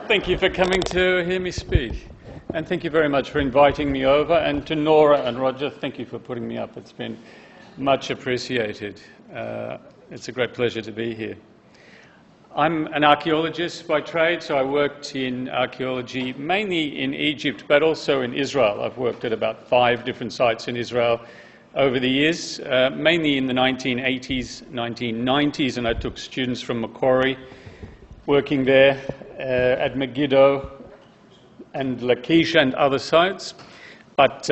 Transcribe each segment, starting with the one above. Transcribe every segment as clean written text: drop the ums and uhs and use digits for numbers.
Thank you for coming to hear me speak. And thank you very much for inviting me over. And to Nora and Roger, thank you for putting me up. It's been much appreciated. It's a great pleasure to be here. I'm an archaeologist by trade, so I worked in archaeology mainly in Egypt, but also in Israel. I've worked at about 5 different sites in Israel over the years, mainly in the 1980s, 1990s, and I took students from Macquarie working there at Megiddo and Lachish and other sites. But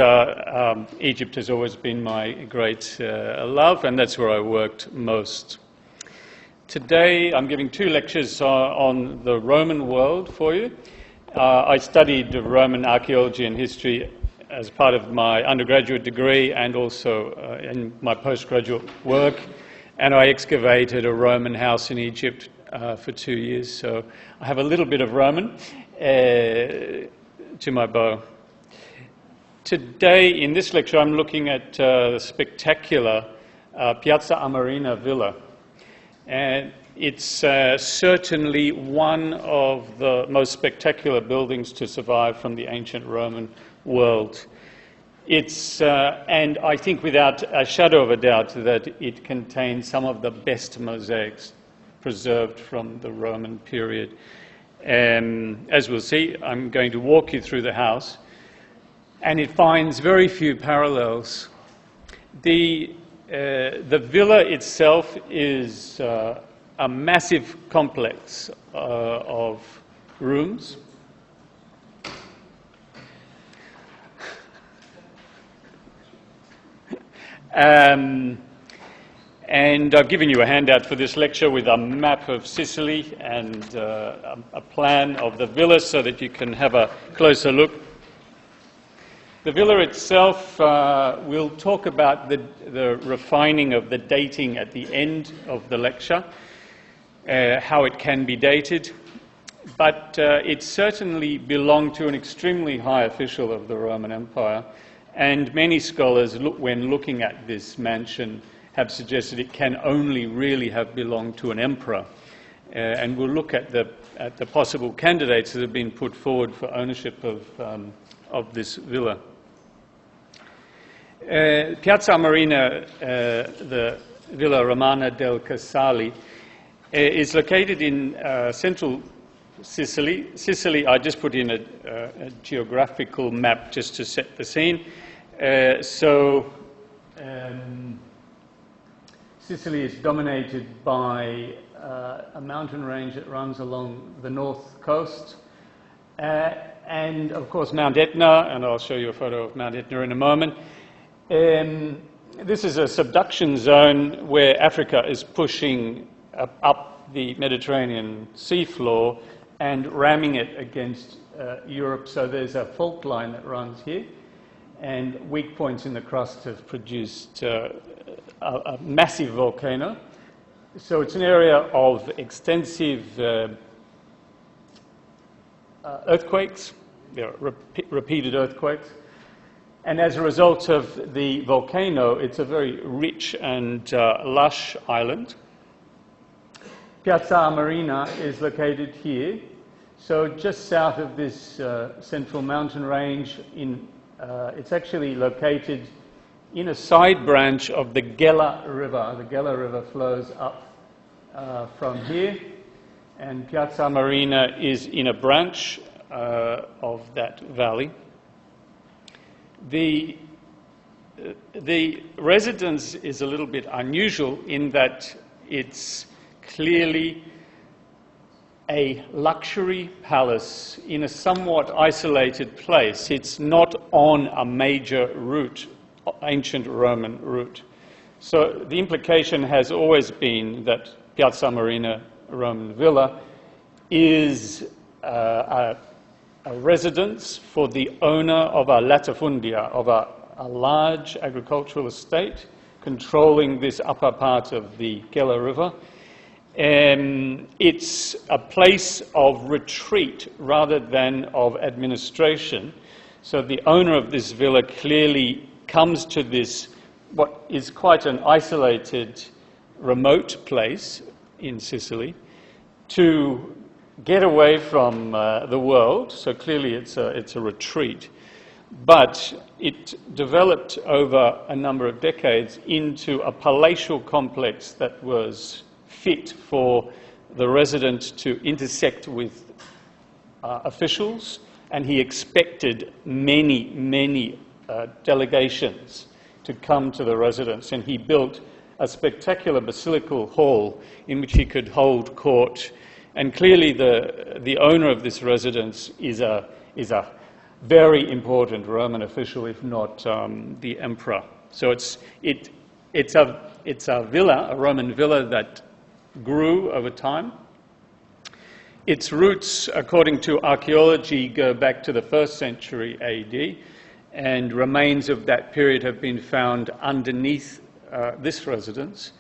Egypt has always been my great love, and that's where I worked most. Today I'm giving 2 lectures on the Roman world for you. I studied Roman archaeology and history as part of my undergraduate degree and also in my postgraduate work, and I excavated a Roman house in Egypt for 2 years, so I have a little bit of Roman to my bow. Today in this lecture I'm looking at the spectacular Piazza Armerina villa. And it's certainly one of the most spectacular buildings to survive from the ancient Roman world. It's, and I think without a shadow of a doubt, that it contains some of the best mosaics preserved from the Roman period. As we'll see, I'm going to walk you through the house, and it finds very few parallels. The villa itself is a massive complex of rooms. And I've given you a handout for this lecture with a map of Sicily and a plan of the villa so that you can have a closer look. The villa itself, we'll talk about the refining of the dating at the end of the lecture, how it can be dated, but it certainly belonged to an extremely high official of the Roman Empire, and many scholars, when looking at this mansion, have suggested it can only really have belonged to an emperor. And we'll look at the possible candidates that have been put forward for ownership of this villa. Piazza Armerina, the Villa Romana del Casale, is located in central Sicily. Sicily, I just put in a geographical map just to set the scene. Sicily is dominated by a mountain range that runs along the north coast, and of course Mount Etna, and I'll show you a photo of Mount Etna in a moment. This is a subduction zone where Africa is pushing up the Mediterranean seafloor and ramming it against Europe, so there's a fault line that runs here, and weak points in the crust have produced a massive volcano. So it's an area of extensive earthquakes, there are repeated earthquakes, and as a result of the volcano, it's a very rich and lush island. Piazza Armerina is located here, so just south of this central mountain range. It's actually located in a side branch of the Gela River. The Gela River flows up from here, and Piazza Armerina is in a branch of that valley. The residence is a little bit unusual in that it's clearly a luxury palace in a somewhat isolated place. It's not on a major route, ancient Roman route. So the implication has always been that Piazza Armerina Roman Villa is a residence for the owner of a latifundia, of a large agricultural estate controlling this upper part of the Gela River. It's a place of retreat rather than of administration. So the owner of this villa clearly comes to this, what is quite an isolated, remote place in Sicily, to get away from the world, so clearly it's a retreat, but it developed over a number of decades into a palatial complex that was fit for the resident to intersect with officials, and he expected many delegations to come to the residence, and he built a spectacular basilical hall in which he could hold court. And clearly the owner of this residence is a very important Roman official, if not the emperor. So it's a villa, a Roman villa that grew over time. Its roots, according to archaeology, go back to the 1st century AD, and remains of that period have been found underneath this residence.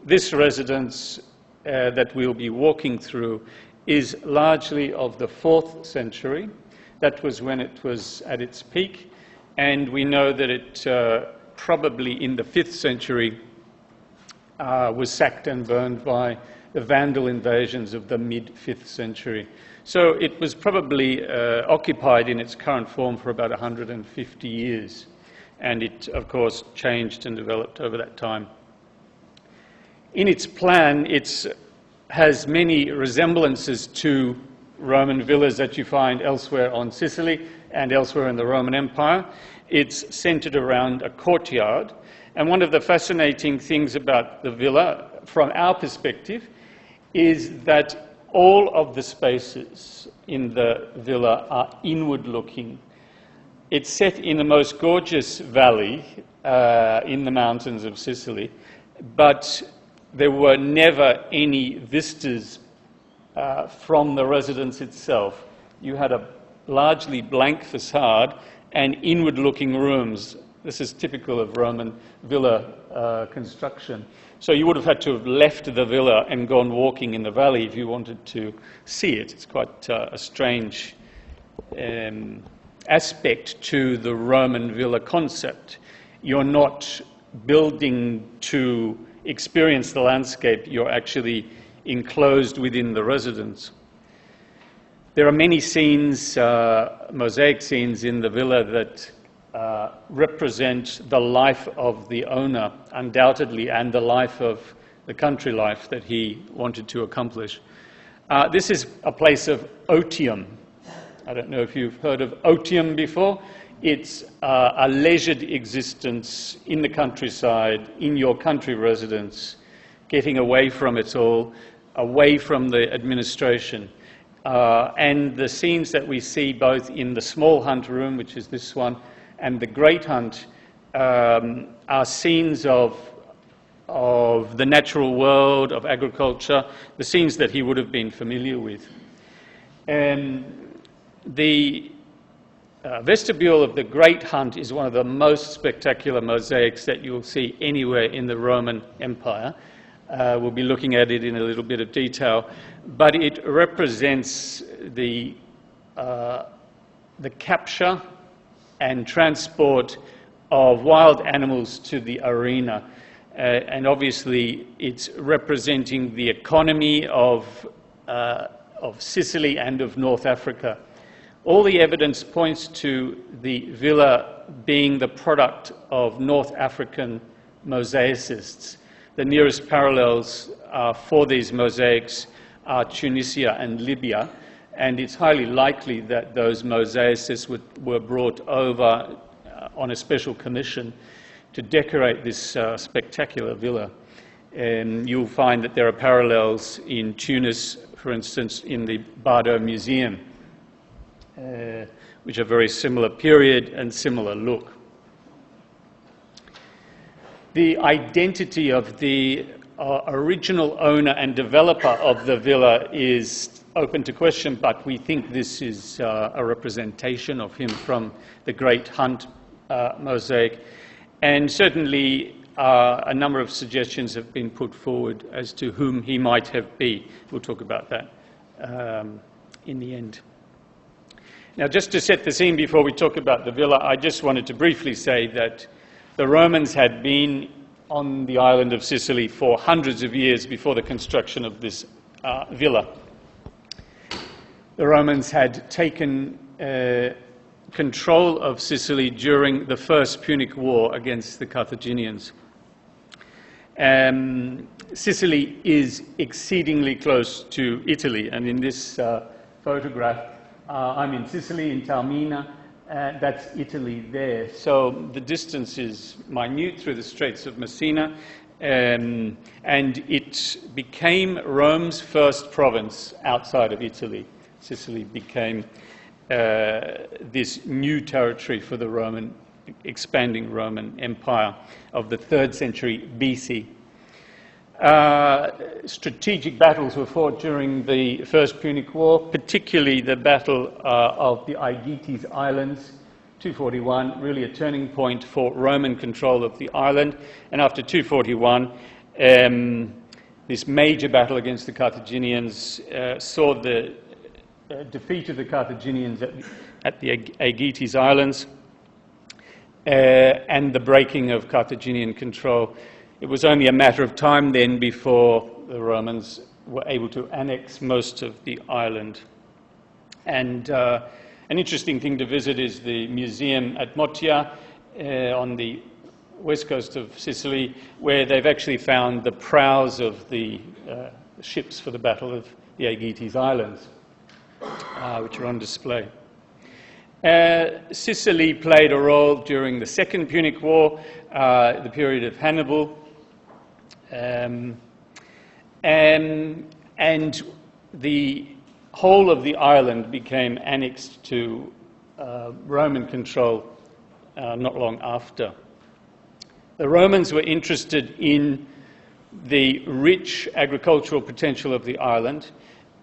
This residence that we'll be walking through is largely of the 4th century. That was when it was at its peak, and we know that it probably in the 5th century was sacked and burned by the Vandal invasions of the mid-5th century. So it was probably occupied in its current form for about 150 years, and it, of course, changed and developed over that time. In its plan, it has many resemblances to Roman villas that you find elsewhere on Sicily and elsewhere in the Roman Empire. It's centered around a courtyard, and one of the fascinating things about the villa, from our perspective, is that all of the spaces in the villa are inward-looking. It's set in the most gorgeous valley in the mountains of Sicily, but there were never any vistas from the residence itself. You had a largely blank facade and inward-looking rooms. This is typical of Roman villa construction. So you would have had to have left the villa and gone walking in the valley if you wanted to see it. It's quite a strange aspect to the Roman villa concept. You're not building to experience the landscape, you're actually enclosed within the residence. There are many scenes, mosaic scenes in the villa that represent the life of the owner, undoubtedly, and the life of the country life that he wanted to accomplish. This is a place of otium. I don't know if you've heard of otium before. It's a leisured existence in the countryside, in your country residence, getting away from it all, away from the administration. And the scenes that we see both in the small hunt room, which is this one, and the great hunt are scenes of the natural world, of agriculture, the scenes that he would have been familiar with. The vestibule of the Great Hunt is one of the most spectacular mosaics that you'll see anywhere in the Roman Empire. We'll be looking at it in a little bit of detail, but it represents the capture and transport of wild animals to the arena. And obviously it's representing the economy of Sicily and of North Africa. All the evidence points to the villa being the product of North African mosaicists. The nearest parallels for these mosaics are Tunisia and Libya, and it's highly likely that those mosaicists were brought over on a special commission to decorate this spectacular villa. And you'll find that there are parallels in Tunis, for instance, in the Bardo Museum, which are very similar period and similar look. The identity of the original owner and developer of the villa is open to question, but we think this is a representation of him from the Great Hunt mosaic. And certainly a number of suggestions have been put forward as to whom he might have been. We'll talk about that in the end. Now, just to set the scene before we talk about the villa, I just wanted to briefly say that the Romans had been on the island of Sicily for hundreds of years before the construction of this villa. the Romans had taken control of Sicily during the First Punic War against the Carthaginians. Sicily is exceedingly close to Italy, and in this photograph, I'm in Sicily, in Taormina, that's Italy there. So the distance is minute through the Straits of Messina, and it became Rome's first province outside of Italy. Sicily became this new territory for the expanding Roman Empire of the 3rd century BC. Strategic battles were fought during the First Punic War, particularly the Battle of the Aegites Islands, 241, really a turning point for Roman control of the island. And after 241, this major battle against the Carthaginians saw the defeat of the Carthaginians at the Aegites Islands and the breaking of Carthaginian control. It was only a matter of time then before the Romans were able to annex most of the island. And an interesting thing to visit is the museum at Motia on the west coast of Sicily, where they've actually found the prows of the ships for the Battle of the Aegites Islands, which are on display. Sicily played a role during the Second Punic War, the period of Hannibal, and the whole of the island became annexed to Roman control not long after. The Romans were interested in the rich agricultural potential of the island.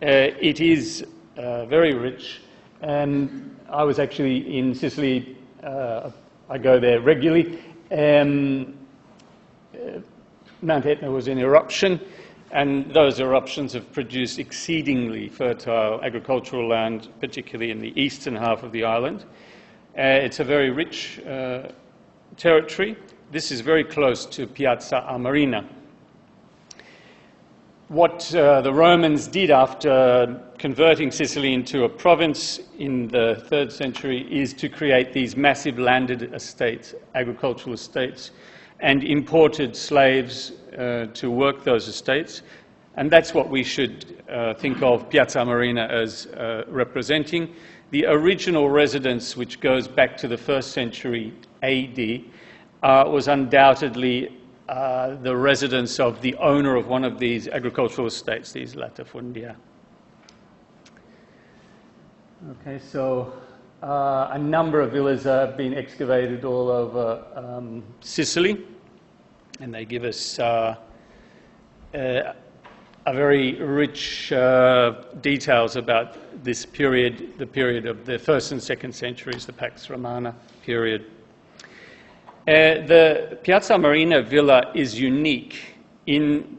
It is very rich, and I was actually in Sicily. I go there regularly. Mount Etna was in eruption, and those eruptions have produced exceedingly fertile agricultural land, particularly in the eastern half of the island. It's a very rich territory. This is very close to Piazza Armerina. What the Romans did after converting Sicily into a province in the 3rd century is to create these massive landed estates, agricultural estates, and imported slaves to work those estates. And that's what we should think of Piazza Armerina as representing. The original residence, which goes back to the 1st century AD, was undoubtedly the residence of the owner of one of these agricultural estates, these latifundia. Okay, so a number of villas have been excavated all over Sicily, and they give us a very rich details about this period, the period of the 1st and 2nd centuries, the Pax Romana period. The Piazza Armerina villa is unique in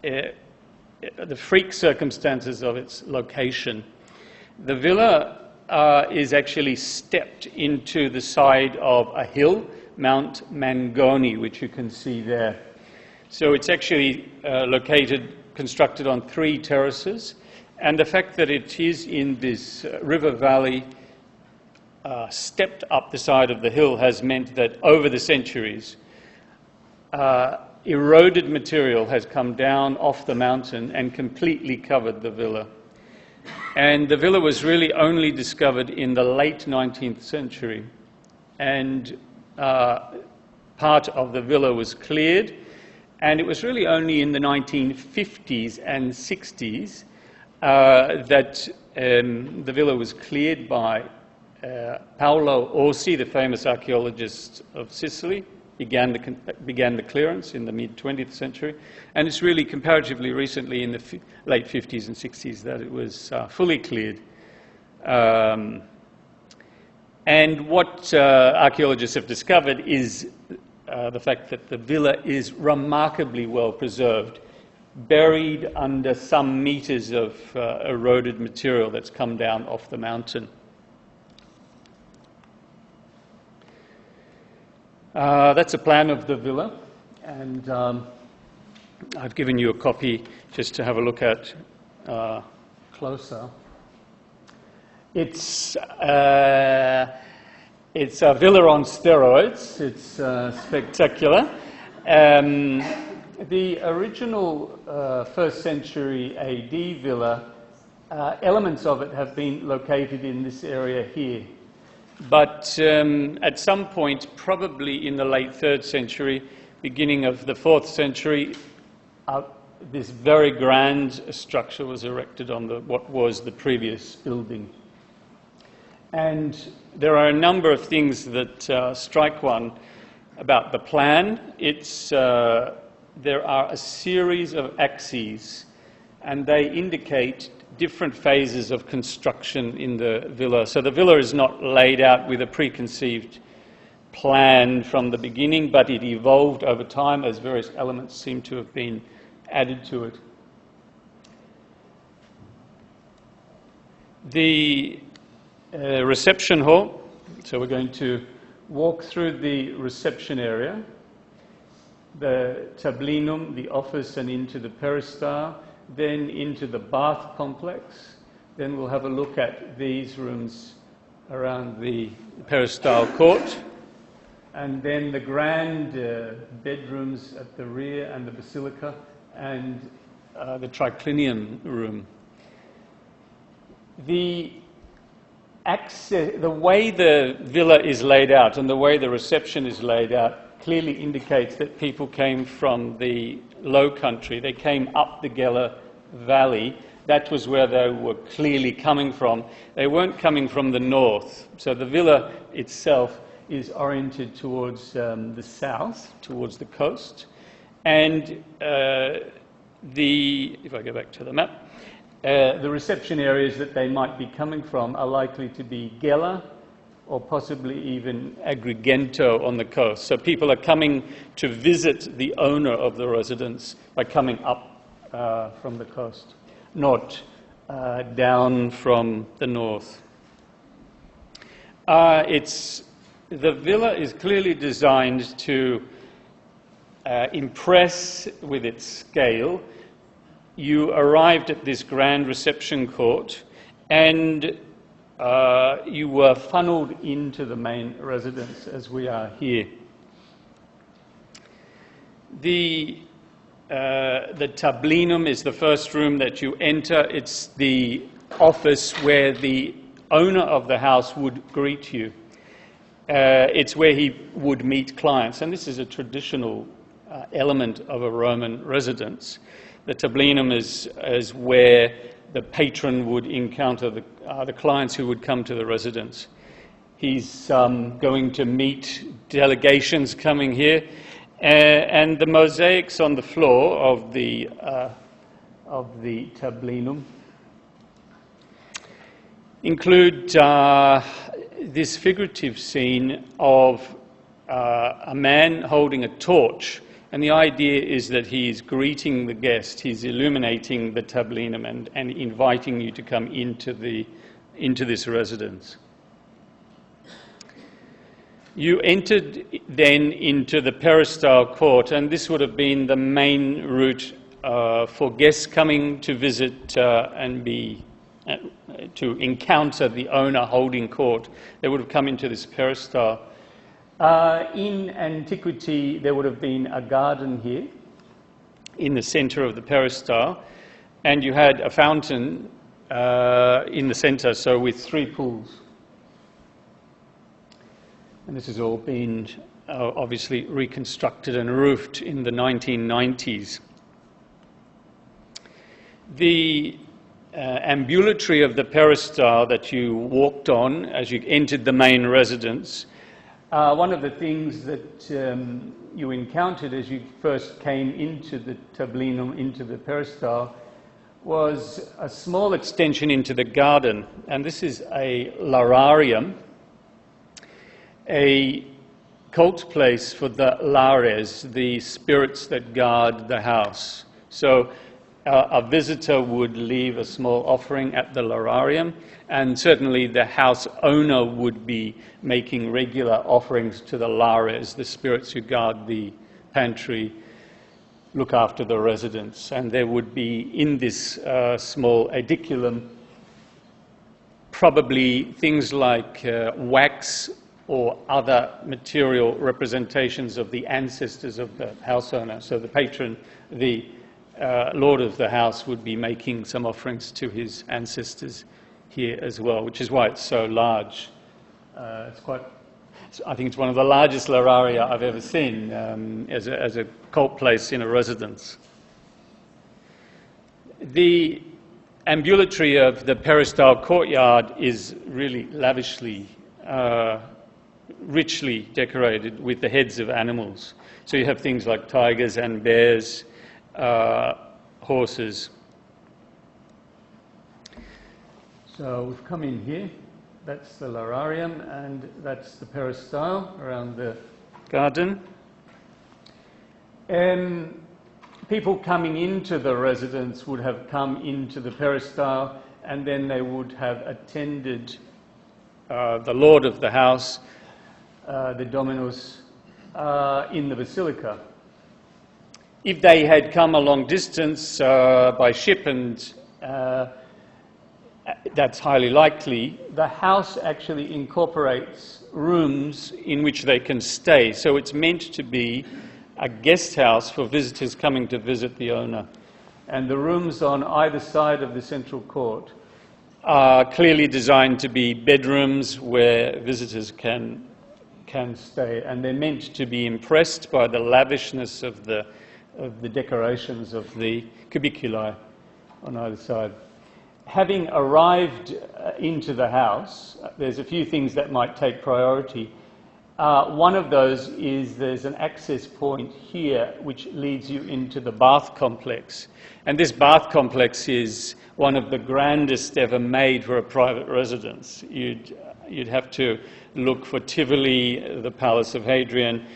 the freak circumstances of its location. The villa is actually stepped into the side of a hill, Mount Mangoni, which you can see there. So it's actually constructed on 3 terraces, and the fact that it is in this river valley stepped up the side of the hill has meant that over the centuries, eroded material has come down off the mountain and completely covered the villa. And the villa was really only discovered in the late 19th century, and part of the villa was cleared, and it was really only in the 1950s and 60s that the villa was cleared by Paolo Orsi, the famous archaeologist of Sicily, began the clearance in the mid-20th century, and it's really comparatively recently in the late 50s and 60s that it was fully cleared. And what archaeologists have discovered is the fact that the villa is remarkably well preserved, buried under some meters of eroded material that's come down off the mountain. That's a plan of the villa, and I've given you a copy just to have a look at closer. It's a villa on steroids. It's spectacular. The original 1st century AD villa, elements of it have been located in this area here. But at some point, probably in the late 3rd century, beginning of the 4th century, this very grand structure was erected on what was the previous building. And there are a number of things that strike one about the plan. There are a series of axes, and they indicate different phases of construction in the villa. So the villa is not laid out with a preconceived plan from the beginning, but it evolved over time as various elements seem to have been added to it. The reception hall, so we're going to walk through the reception area, the tablinum, the office, and into the peristyle, then into the bath complex. Then we'll have a look at these rooms around the peristyle court, and then the grand bedrooms at the rear, and the basilica, and the triclinium room. The way the villa is laid out and the way the reception is laid out clearly indicates that people came from the low country. They came up the Gela Valley. That was where they were clearly coming from. They weren't coming from the north. So the villa itself is oriented towards the south, towards the coast. And if I go back to the map, the reception areas that they might be coming from are likely to be Gela or possibly even Agrigento on the coast. So people are coming to visit the owner of the residence by coming up from the coast, not down from the north. The villa is clearly designed to impress with its scale. You arrived at this grand reception court and you were funneled into the main residence as we are here. The tablinum is the first room that you enter. It's the office where the owner of the house would greet you. It's where he would meet clients, and this is a traditional element of a Roman residence. The tablinum is where the patron would encounter the clients who would come to the residence. He's going to meet delegations coming here, and the mosaics on the floor of the tablinum include this figurative scene of a man holding a torch. And the idea is that he's greeting the guest, he's illuminating the tablinum and inviting you to come into this residence. You entered then into the peristyle court, and this would have been the main route for guests coming to visit to encounter the owner holding court. They would have come into this peristyle. In antiquity, there would have been a garden here in the center of the peristyle, and you had a fountain in the center, so with 3 pools. And this has all been obviously reconstructed and roofed in the 1990s. The ambulatory of the peristyle that you walked on as you entered the main residence, one of the things that you encountered as you first came into the tablinum, into the peristyle, was a small extension into the garden. And this is a lararium, a cult place for the lares, the spirits that guard the house. So a visitor would leave a small offering at the lararium, and certainly the house owner would be making regular offerings to the lares, the spirits who guard the pantry, look after the residents. And there would be in this small ediculum probably things like wax or other material representations of the ancestors of the house owner. So the patron, the lord of the house, would be making some offerings to his ancestors here as well, which is why it's so large. I think it's one of the largest lararia I've ever seen as a cult place in a residence. The ambulatory of the peristyle courtyard is really lavishly, richly decorated with the heads of animals. So you have things like tigers and bears, horses. So we've come in here. That's the lararium, and that's the peristyle around the garden. People coming into the residence would have come into the peristyle, and then they would have attended the lord of the house, the dominus, in the Basilica. If they had come a long distance by ship, and that's highly likely, the house actually incorporates rooms in which they can stay. So it's meant to be a guest house for visitors coming to visit the owner. And the rooms on either side of the central court are clearly designed to be bedrooms where visitors can stay. And they're meant to be impressed by the lavishness of the decorations of the cubiculi on either side. Having arrived into the house, there's a few things that might take priority. One of those is there's an access point here which leads you into the bath complex. And this bath complex is one of the grandest ever made for a private residence. You'd have to look for Tivoli, the Palace of Hadrian,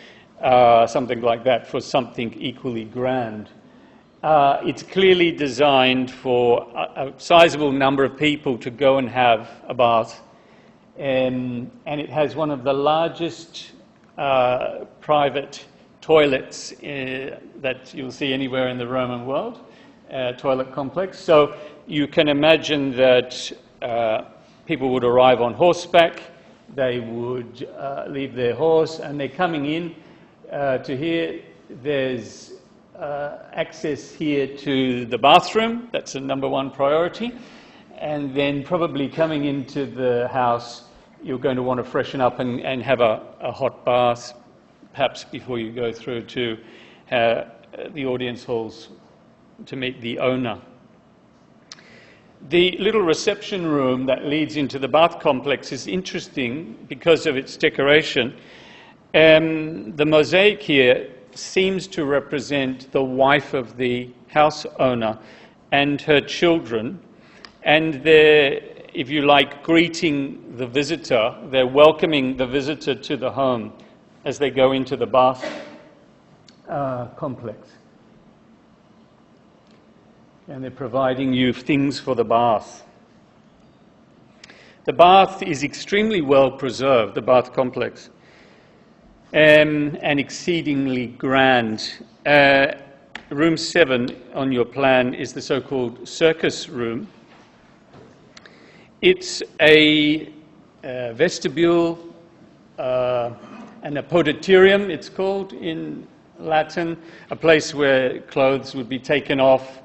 something like that, for something equally grand. It's clearly designed for a sizable number of people to go and have a bath. And it has one of the largest private toilets that you'll see anywhere in the Roman world, toilet complex. So you can imagine that people would arrive on horseback, they would leave their horse, and they're coming in to here. There's access here to the bathroom. That's a number one priority. And then probably coming into the house, you're going to want to freshen up and have a hot bath, perhaps before you go through to the audience halls to meet the owner. The little reception room that leads into the bath complex is interesting because of its decoration. The mosaic here seems to represent the wife of the house owner and her children, and they're, if you like, greeting the visitor. They're welcoming the visitor to the home as they go into the bath complex. And they're providing you things for the bath. The bath is extremely well preserved, the bath complex, and exceedingly grand. Room 7 on your plan is the so-called Circus room. It's a vestibule and a podatorium, it's called in Latin, a place where clothes would be taken off.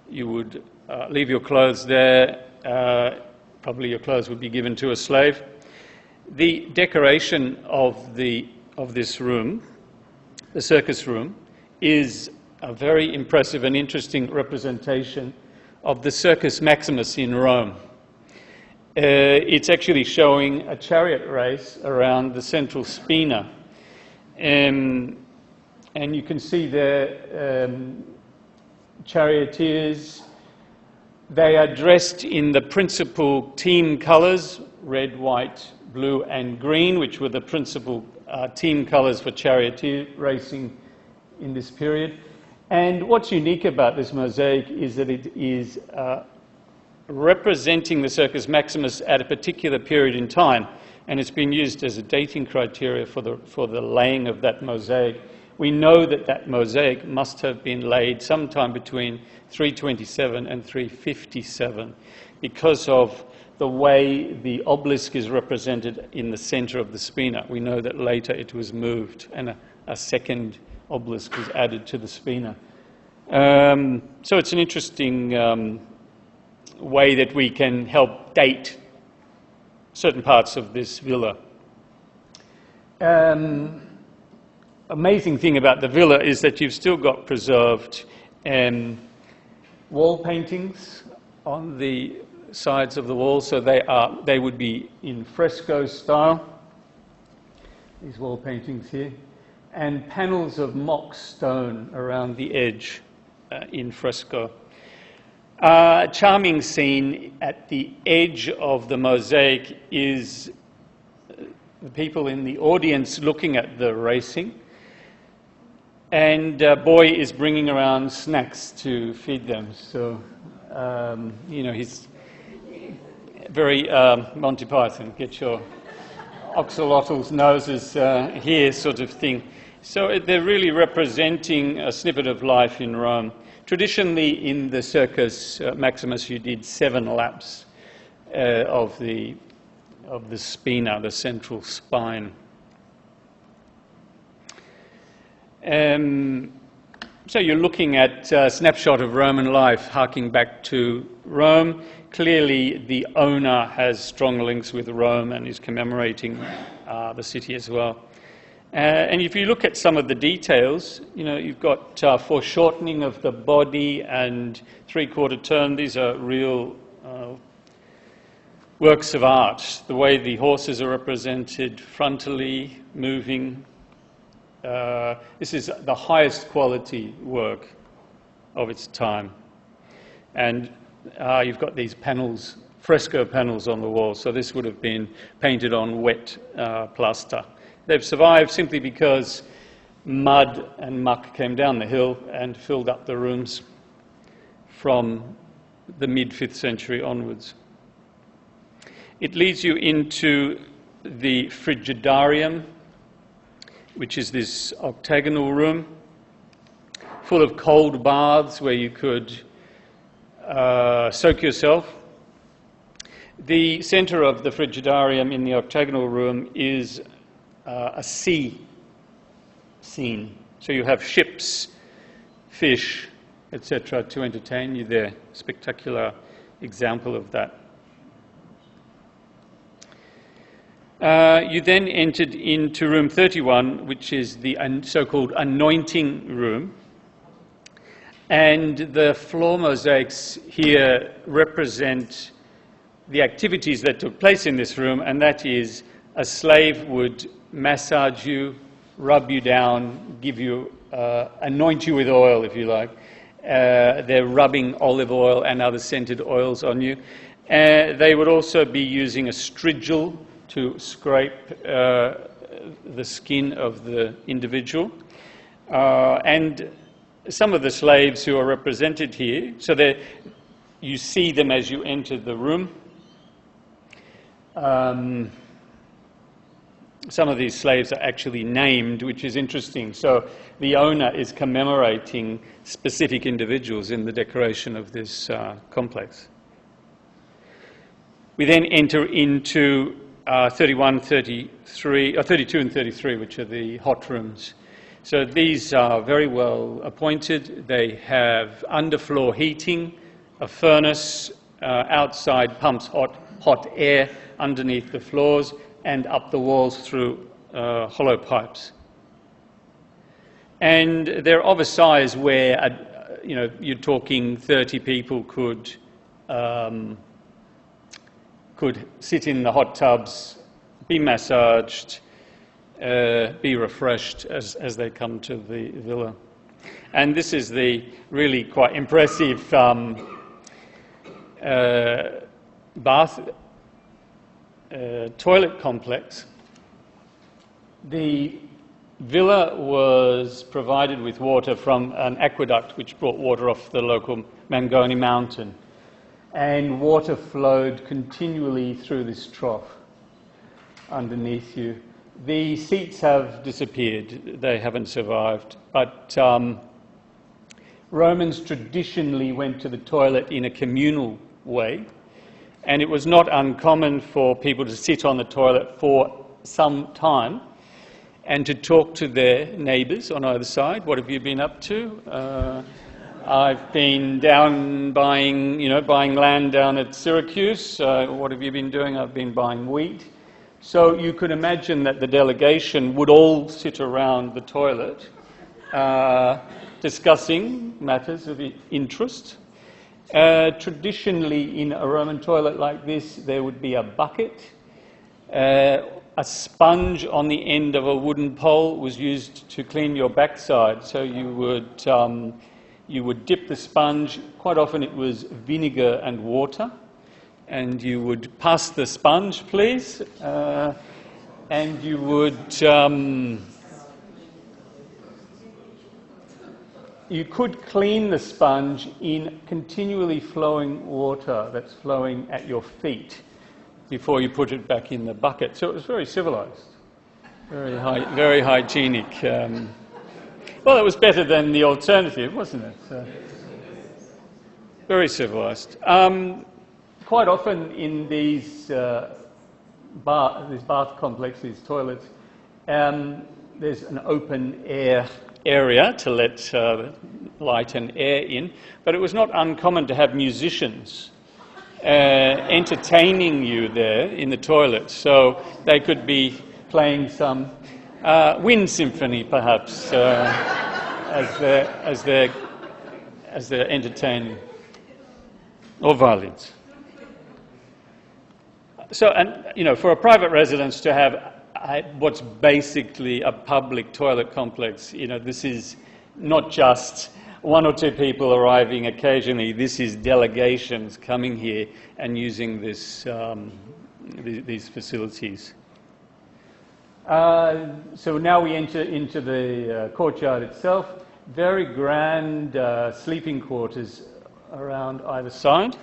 You would leave your clothes there. Probably your clothes would be given to a slave. The decoration of this room, the circus room, is a very impressive and interesting representation of the Circus Maximus in Rome. It's actually showing a chariot race around the central spina. And you can see there charioteers. They are dressed in the principal team colours, red, white, blue and green, which were the principal team colours for charioteer racing in this period. And what's unique about this mosaic is that it is representing the Circus Maximus at a particular period in time, and it's been used as a dating criteria for the laying of that mosaic, We know that that mosaic must have been laid sometime between 327 and 357 because of the way the obelisk is represented in the center of the spina. We know that later it was moved and a second obelisk was added to the spina. So it's an interesting way that we can help date certain parts of this villa. Amazing thing about the villa is that you've still got preserved wall paintings on the sides of the wall, so they would be in fresco style, these wall paintings here, and panels of mock stone around the edge in fresco. A charming scene at the edge of the mosaic is the people in the audience looking at the racing, and Boy is bringing around snacks to feed them. So, he's very Monty Python, get your oxalotls noses here sort of thing. So they're really representing a snippet of life in Rome. Traditionally in the Circus Maximus you did 7 laps of the spina, the central spine. So you're looking at a snapshot of Roman life harking back to Rome. Clearly the owner has strong links with Rome and is commemorating the city as well. And if you look at some of the details, you've got foreshortening of the body and 3/4 turn. These are real works of art. The way the horses are represented frontally, moving. This is the highest quality work of its time. And you've got these panels, fresco panels on the wall, so this would have been painted on wet plaster. They've survived simply because mud and muck came down the hill and filled up the rooms from the mid-5th century onwards. It leads you into the frigidarium, which is this octagonal room full of cold baths where you could soak yourself. The center of the frigidarium in the octagonal room is a sea scene. So you have ships, fish, etc. to entertain you there. Spectacular example of that. You then entered into room 31, which is the so-called anointing room. And the floor mosaics here represent the activities that took place in this room, and that is a slave would massage you, rub you down, give you, anoint you with oil, if you like. They're rubbing olive oil and other scented oils on you. They would also be using a strigil to scrape the skin of the individual. And some of the slaves who are represented here, so that you see them as you enter the room. Some of these slaves are actually named, which is interesting. So the owner is commemorating specific individuals in the decoration of this complex. We then enter into 31, 33, 32 and 33, which are the hot rooms. So these are very well appointed. They have underfloor heating, a furnace, outside pumps hot air underneath the floors and up the walls through hollow pipes. And they're of a size where, you're talking 30 people could sit in the hot tubs, be massaged, be refreshed as they come to the villa. And this is the really quite impressive bath toilet complex. The villa was provided with water from an aqueduct which brought water off the local Mangoni mountain, and water flowed continually through this trough underneath you. The seats have disappeared. They haven't survived. But Romans traditionally went to the toilet in a communal way, and it was not uncommon for people to sit on the toilet for some time and to talk to their neighbours on either side. What have you been up to? I've been down buying land down at Circus. What have you been doing? I've been buying wheat. So you could imagine that the delegation would all sit around the toilet discussing matters of interest. Traditionally, in a Roman toilet like this, there would be a bucket. A sponge on the end of a wooden pole was used to clean your backside. So you would dip the sponge. Quite often it was vinegar and water. And you would pass the sponge, please. And you would... you could clean the sponge in continually flowing water that's flowing at your feet before you put it back in the bucket. So it was very civilized, very hygienic. Well, it was better than the alternative, wasn't it? Very civilized. Quite often in these bath complexes, toilets, there's an open air area to let light and air in, but it was not uncommon to have musicians entertaining you there in the toilet. So they could be playing some wind symphony, perhaps, as they're entertaining, or violins. So, and for a private residence to have what's basically a public toilet complex, this is not just one or two people arriving occasionally. This is delegations coming here and using these facilities. So now we enter into the courtyard itself. Very grand sleeping quarters around either side.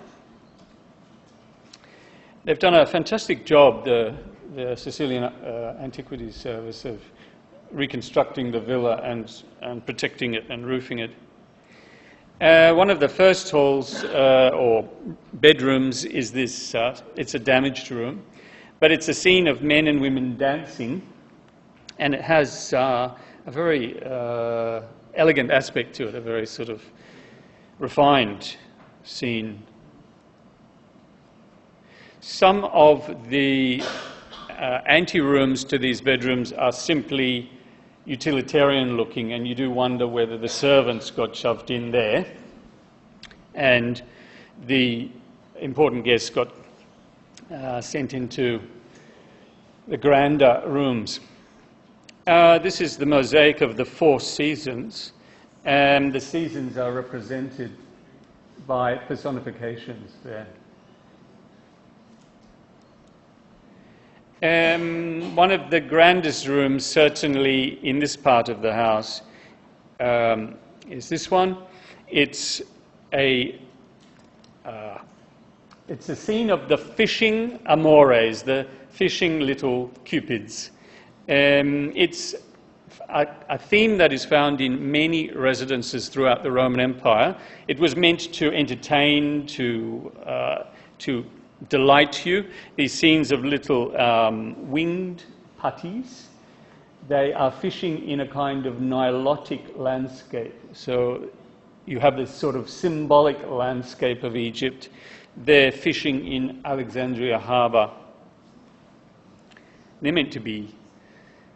They've done a fantastic job, the Sicilian Antiquities Service, of reconstructing the villa and protecting it and roofing it. One of the first halls or bedrooms is this. It's a damaged room, but it's a scene of men and women dancing, and it has a very elegant aspect to it, a very sort of refined scene. Some of the ante-rooms to these bedrooms are simply utilitarian looking, and you do wonder whether the servants got shoved in there and the important guests got sent into the grander rooms. This is the mosaic of the 4 seasons, and the seasons are represented by personifications there. One of the grandest rooms, certainly in this part of the house, is this one. It's a scene of the fishing amores, the fishing little cupids. It's a theme that is found in many residences throughout the Roman Empire. It was meant to entertain, to delight you. These scenes of little winged putties. They are fishing in a kind of Nilotic landscape. So you have this sort of symbolic landscape of Egypt. They're fishing in Alexandria harbour. They're meant to be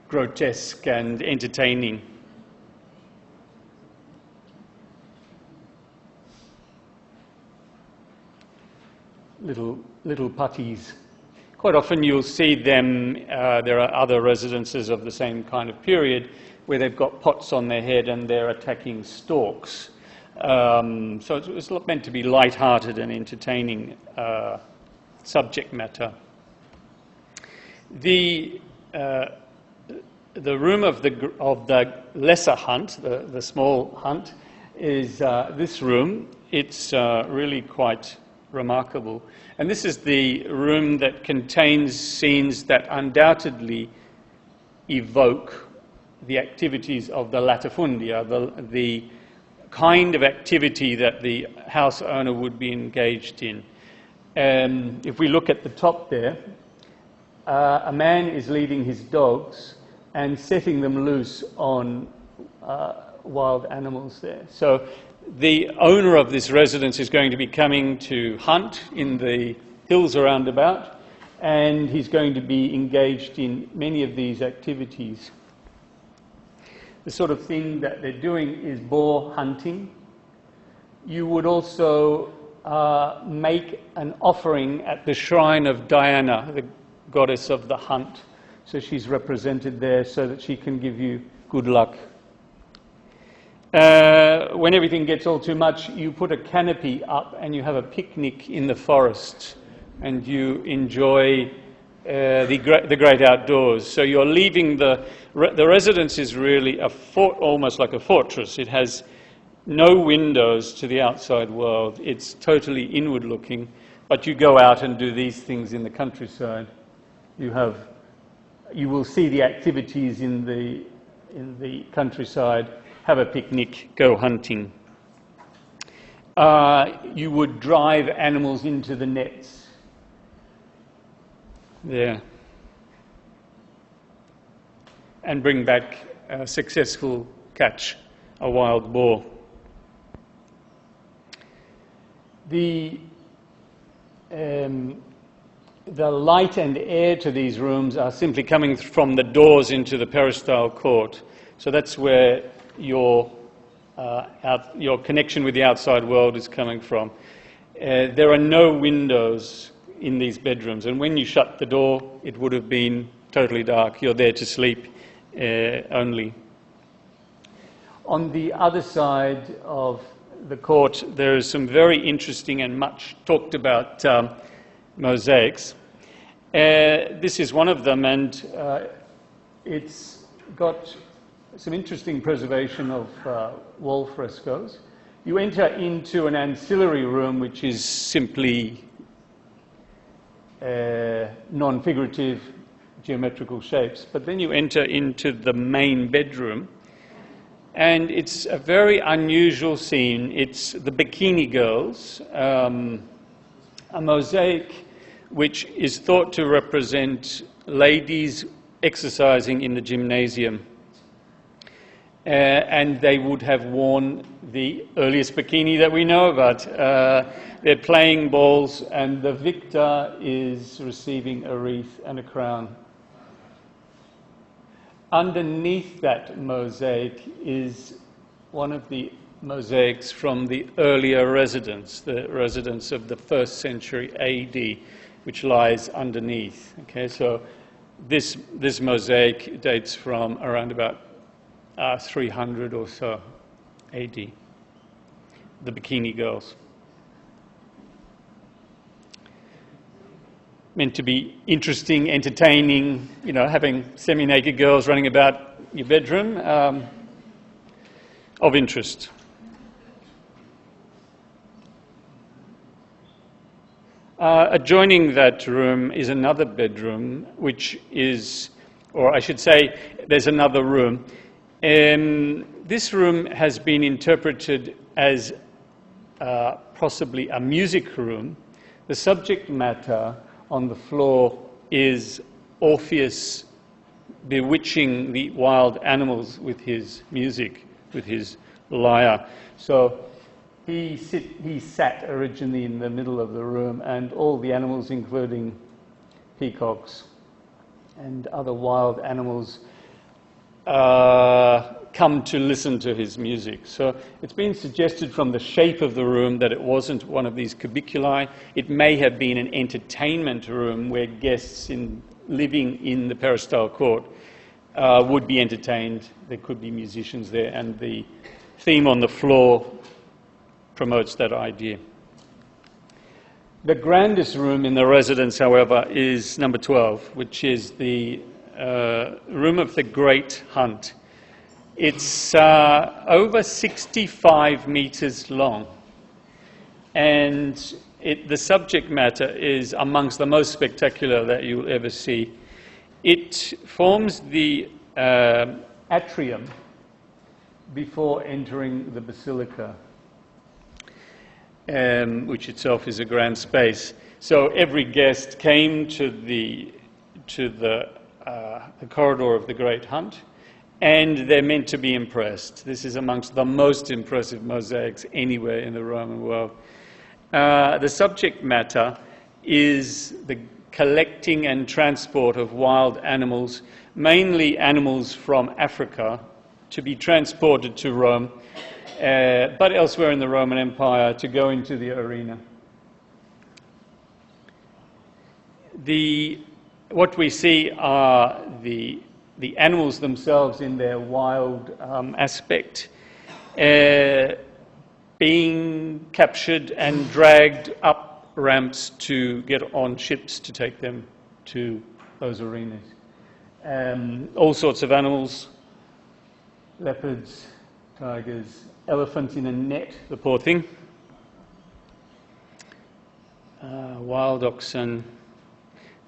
grotesque and entertaining. Little putties. Quite often you'll see them, there are other residences of the same kind of period where they've got pots on their head and they're attacking storks. So it's meant to be light-hearted and entertaining subject matter. The room of the lesser hunt, the small hunt, is this room. It's really quite remarkable. And this is the room that contains scenes that undoubtedly evoke the activities of the latifundia, the kind of activity that the house owner would be engaged in. If we look at the top there, a man is leading his dogs and setting them loose on wild animals there. So the owner of this residence is going to be coming to hunt in the hills around about, and he's going to be engaged in many of these activities. The sort of thing that they're doing is boar hunting. You would also make an offering at the shrine of Diana, the goddess of the hunt. So she's represented there so that she can give you good luck. When everything gets all too much, you put a canopy up and you have a picnic in the forest and you enjoy the great outdoors. So you're leaving the residence is really a fort, almost like a fortress. It has no windows to the outside world. It's totally inward looking, but you go out and do these things in the countryside. You will see the activities in the countryside, have a picnic, go hunting. You would drive animals into the nets. There. And bring back a successful catch, a wild boar. The light and air to these rooms are simply coming from the doors into the peristyle court. So that's where your connection with the outside world is coming from. There are no windows in these bedrooms, and when you shut the door, it would have been totally dark. You're there to sleep only. On the other side of the court, there is some very interesting and much talked about mosaics. This is one of them, and it's got some interesting preservation of wall frescoes. You enter into an ancillary room, which is simply non-figurative geometrical shapes, but then you enter into the main bedroom, and it's a very unusual scene. It's the Bikini girls, a mosaic which is thought to represent ladies exercising in the gymnasium. And they would have worn the earliest bikini that we know about. They're playing balls, and the victor is receiving a wreath and a crown. Underneath that mosaic is one of the mosaics from the earlier residence, the residence of the 1st century AD, which lies underneath. Okay, so this mosaic dates from around about 300 or so AD. The Bikini girls. Meant to be interesting, entertaining, having semi-naked girls running about your bedroom, of interest. Adjoining that room is another bedroom, which is, or I should say, there's another room. This room has been interpreted as possibly a music room. The subject matter on the floor is Orpheus bewitching the wild animals with his music, with his lyre. So he sat originally in the middle of the room, and all the animals, including peacocks and other wild animals, come to listen to his music. So it's been suggested from the shape of the room that it wasn't one of these cubiculi. It may have been an entertainment room where guests living in the peristyle court would be entertained. There could be musicians there, and the theme on the floor promotes that idea. The grandest room in the residence, however, is number 12, which is the room of the Great Hunt. It's over 65 meters long, and the subject matter is amongst the most spectacular that you'll ever see. It forms the atrium before entering the Basilica, which itself is a grand space. So every guest came to the corridor of the Great Hunt, and they're meant to be impressed. This is amongst the most impressive mosaics anywhere in the Roman world. The subject matter is the collecting and transport of wild animals, mainly animals from Africa, to be transported to Rome, but elsewhere in the Roman Empire to go into the arena. What we see are the animals themselves in their wild aspect, being captured and dragged up ramps to get on ships to take them to those arenas. All sorts of animals, leopards, tigers, elephants in a net, the poor thing, wild oxen.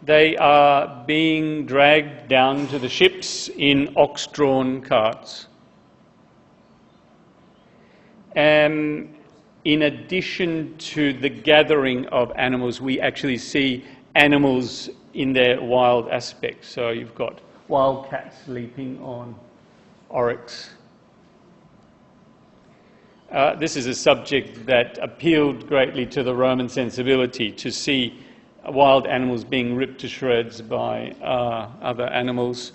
They are being dragged down to the ships in ox-drawn carts. In addition to the gathering of animals, we actually see animals in their wild aspect. So you've got wild cats leaping on oryx. This is a subject that appealed greatly to the Roman sensibility, to see wild animals being ripped to shreds by other animals,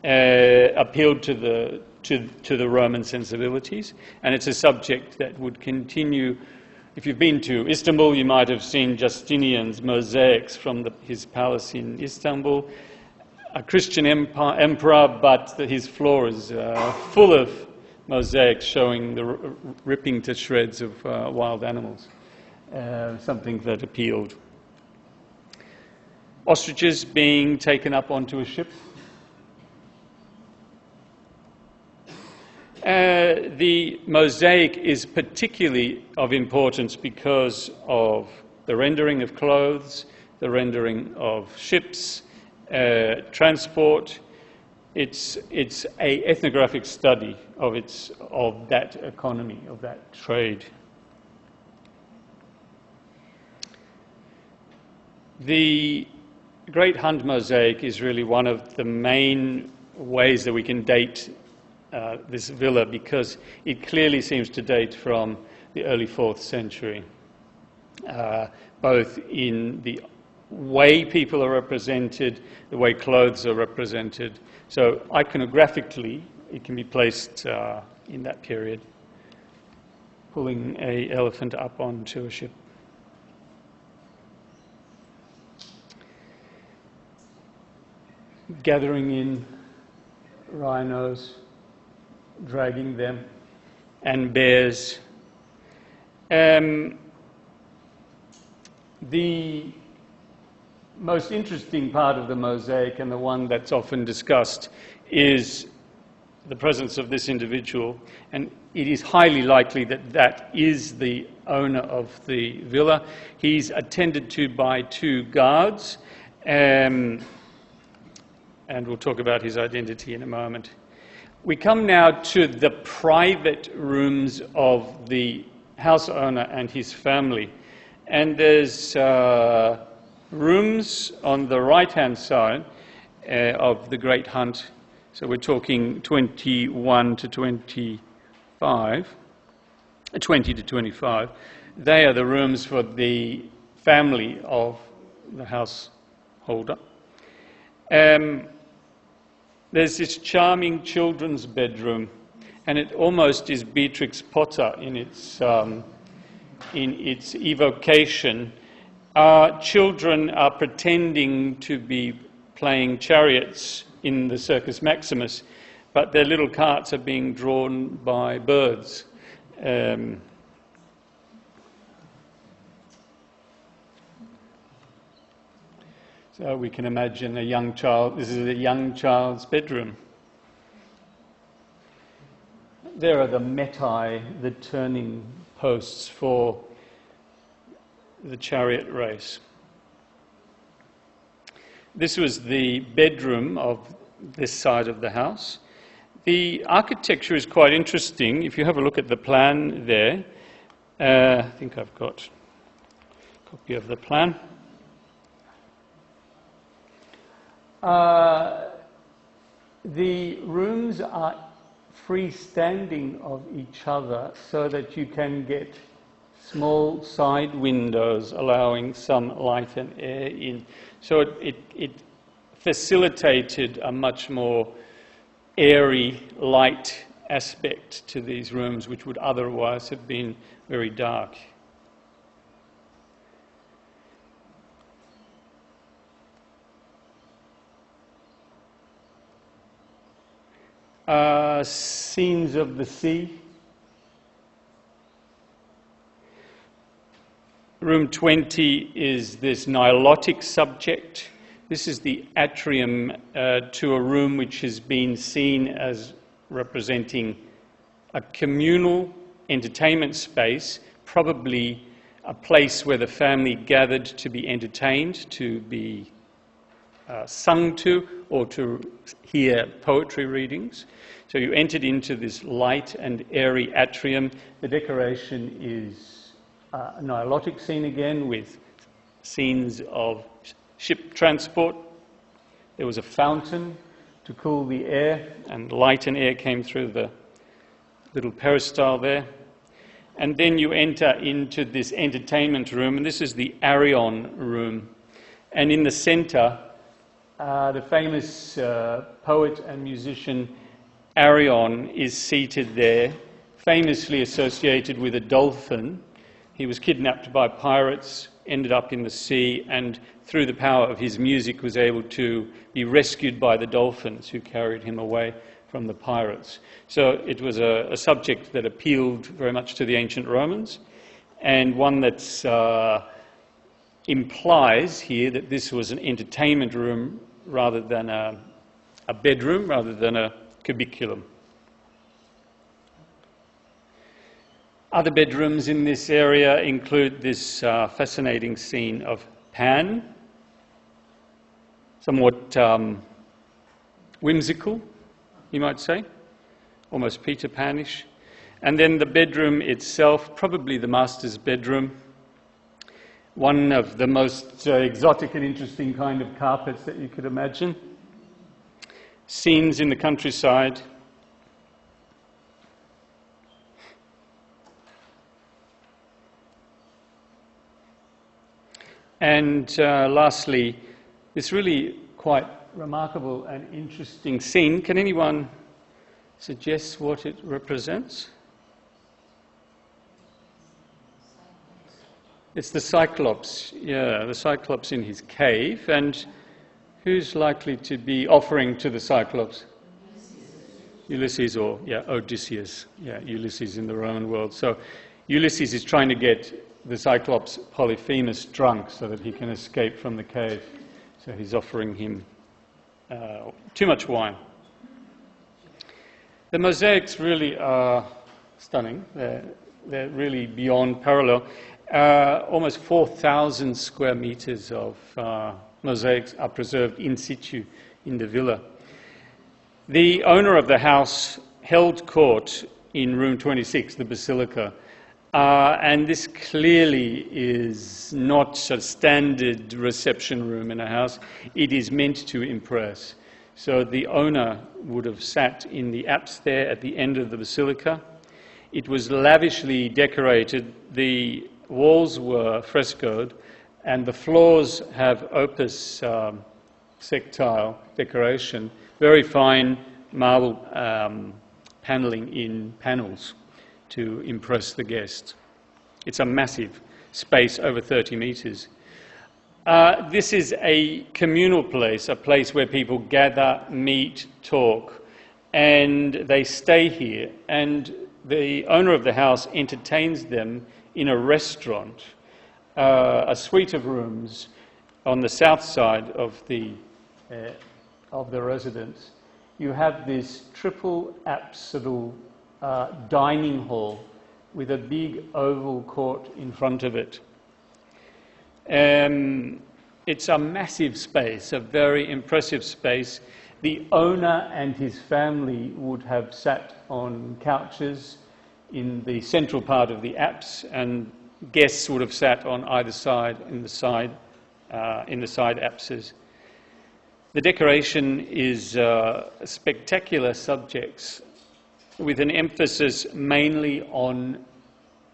appealed to the Roman sensibilities, and it's a subject that would continue. If you've been to Istanbul, you might have seen Justinian's mosaics from his palace in Istanbul. A Christian emperor, but his floor is full of mosaics showing the ripping to shreds of wild animals, something that appealed. Ostriches being taken up onto a ship. The mosaic is particularly of importance because of the rendering of clothes, the rendering of ships, transport. It's a ethnographic study of that economy, of that trade. The Great Hunt mosaic is really one of the main ways that we can date this villa, because it clearly seems to date from the early 4th century, both in the way people are represented, the way clothes are represented. So iconographically, it can be placed in that period, pulling an elephant up onto a ship. Gathering in rhinos, dragging them, and bears. The most interesting part of the mosaic, and the one that's often discussed, is the presence of this individual, and it is highly likely that that is the owner of the villa. He's attended to by 2 guards, and we'll talk about his identity in a moment. We come now to the private rooms of the house owner and his family. And there's rooms on the right-hand side of the Great Hunt. So we're talking 21 to 25, 20 to 25. They are the rooms for the family of the householder. There's this charming children's bedroom, and it almost is Beatrix Potter in its evocation. Children are pretending to be playing chariots in the Circus Maximus, but their little carts are being drawn by birds. So we can imagine a young child. This is a young child's bedroom. There are the metai, the turning posts for the chariot race. This was the bedroom of this side of the house. The architecture is quite interesting. If you have a look at the plan there, I think I've got a copy of the plan. The rooms are freestanding of each other so that you can get small side windows allowing some light and air in. So it facilitated a much more airy, light aspect to these rooms, which would otherwise have been very dark. Scenes of the sea. Room 20 is this Nilotic subject. This is the atrium to a room which has been seen as representing a communal entertainment space, probably a place where the family gathered to be entertained, to be sung to, or to hear poetry readings. So you entered into this light and airy atrium. The decoration is a Nilotic scene again, with scenes of ship transport. There was a fountain to cool the air, and light and air came through the little peristyle there. And then you enter into this entertainment room, and this is the Arion room. And in the center, the famous poet and musician Arion is seated there, famously associated with a dolphin. He was kidnapped by pirates, ended up in the sea, and through the power of his music was able to be rescued by the dolphins who carried him away from the pirates. So it was a subject that appealed very much to the ancient Romans, and one that implies here that this was an entertainment room rather than a bedroom, rather than a cubiculum. Other bedrooms in this area include this fascinating scene of Pan, somewhat whimsical, you might say, almost Peter Pan-ish. And then the bedroom itself, probably the master's bedroom, one of the most exotic and interesting kind of carpets that you could imagine. Scenes in the countryside. And lastly, this really quite remarkable and interesting scene. Can anyone suggest what it represents? It's the Cyclops, yeah, the Cyclops in his cave. And who's likely to be offering to the Cyclops? Ulysses, or, yeah, Odysseus. Yeah, Ulysses in the Roman world. So Ulysses is trying to get the Cyclops Polyphemus drunk so that he can escape from the cave. So he's offering him too much wine. The mosaics really are stunning. They're really beyond parallel. Almost 4,000 square meters of mosaics are preserved in situ in the villa. The owner of the house held court in room 26, the Basilica, and this clearly is not a standard reception room in a house. It is meant to impress. So the owner would have sat in the apse there at the end of the Basilica. It was lavishly decorated. The walls were frescoed, and the floors have opus sectile decoration, very fine marble paneling in panels to impress the guest. It's a massive space, over 30 meters. This is a communal place, a place where people gather, meet, talk, and they stay here. And the owner of the house entertains them in a restaurant, a suite of rooms on the south side of the residence. You have this triple apsidal dining hall with a big oval court in front of it. It's a massive space, a very impressive space, The owner and his family would have sat on couches in the central part of the apse, and guests would have sat on either side in the side apses. The decoration is spectacular subjects with an emphasis mainly on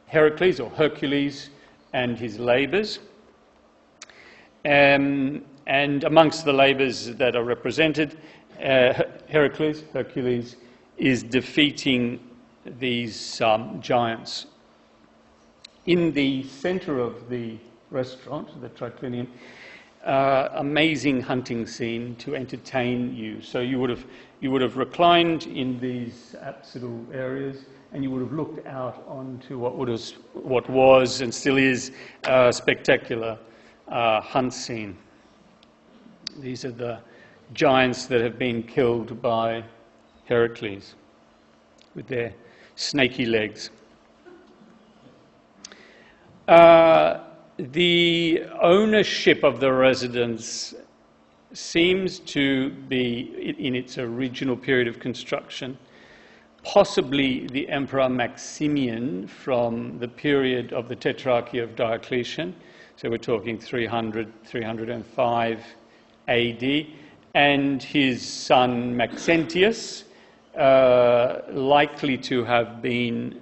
Heracles or Hercules and his labours. And amongst the labours that are represented, Hercules is defeating these giants. In the centre of the restaurant, the triclinium, amazing hunting scene to entertain you. So you would have reclined in these apsidal areas, and you would have looked out onto what was and still is a spectacular hunt scene. These are the giants that have been killed by Heracles with their snaky legs. The ownership of the residence seems to be, in its original period of construction, possibly the Emperor Maximian from the period of the Tetrarchy of Diocletian. So we're talking 300, 305 AD, and his son Maxentius, likely to have been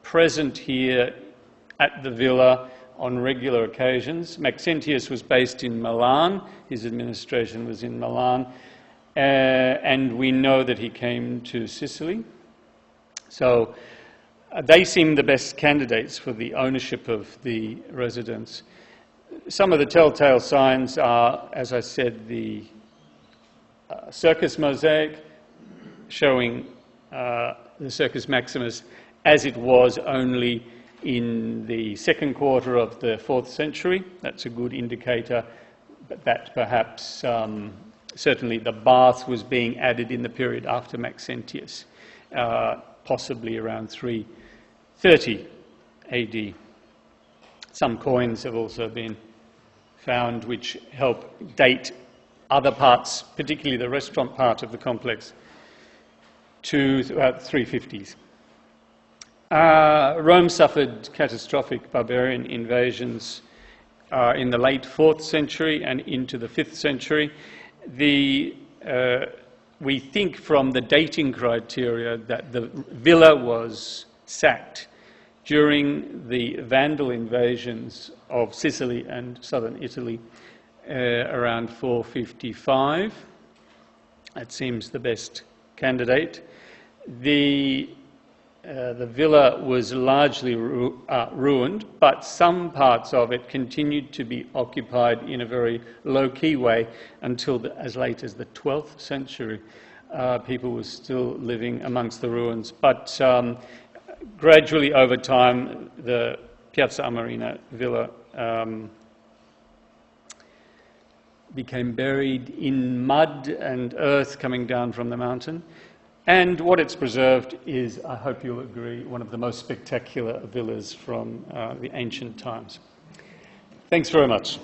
present here at the villa on regular occasions. Maxentius was based in Milan. His administration was in Milan. And we know that he came to Sicily. So they seem the best candidates for the ownership of the residence. Some of the telltale signs are, as I said, the Circus mosaic showing the Circus Maximus as it was only in the second quarter of the 4th century. That's a good indicator that perhaps certainly the bath was being added in the period after Maxentius, possibly around 330 AD. Some coins have also been found which help date other parts, particularly the restaurant part of the complex, to about 350s. Rome suffered catastrophic barbarian invasions in the late 4th century and into the 5th century. We think from the dating criteria that the villa was sacked during the Vandal invasions of Sicily and southern Italy around 455. That seems the best candidate. The villa was largely ruined, but some parts of it continued to be occupied in a very low-key way until as late as the 12th century. People were still living amongst the ruins. But gradually over time, the Piazza Armerina villa became buried in mud and earth coming down from the mountain. And what it's preserved is, I hope you'll agree, one of the most spectacular villas from the ancient times. Thanks very much.